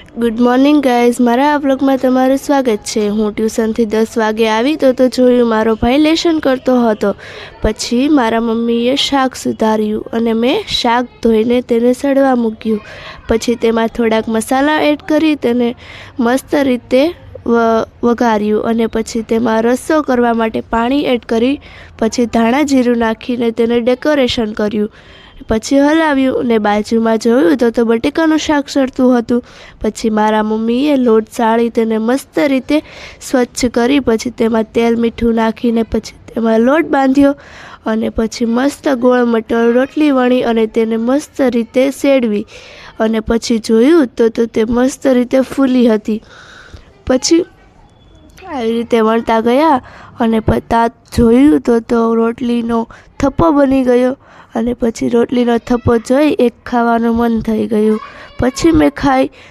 Good morning guys, મારા આ વ્લોગમાં તમારું સ્વાગત છે। હું ટ્યુશનથી 10 વાગે આવી તો જોયું મારો ભાઈ લેશન કરતો હતો। પછી મારા મમ્મીએ શાક સુધાર્યું અને મેં શાક ધોઈને તેને સડવા મૂક્યું। પછી તેમાં થોડાક મસાલા એડ કરી તેને મસ્ત રીતે વઘાર્યું અને પછી તેમાં રસો કરવા માટે પાણી એડ કરી પછી ધાણા જીરું નાખીને તેને ડેકોરેશન કર્યું। પછી હલાવ્યું ને બાજુમાં જોયું તો બટેકાનું શાક સડતું હતું। પછી મારા મમ્મીએ લોટ ચાળી તેને મસ્ત રીતે સ્વચ્છ કરી પછી તેમાં તેલ મીઠું નાખીને પછી તેમાં લોટ બાંધ્યો અને પછી મસ્ત ગોળ મટર રોટલી વણી અને તેને મસ્ત રીતે સેડવી અને પછી જોયું તો તે મસ્ત રીતે ફૂલી હતી। પછી આવી રીતે વણતા ગયા અને પછી જોયું તો રોટલીનો થપ્પો બની ગયો અને પછી રોટલીનો થપ્પો જોઈ એક ખાવાનું મન થઈ ગયું। પછી મેં ખાઈ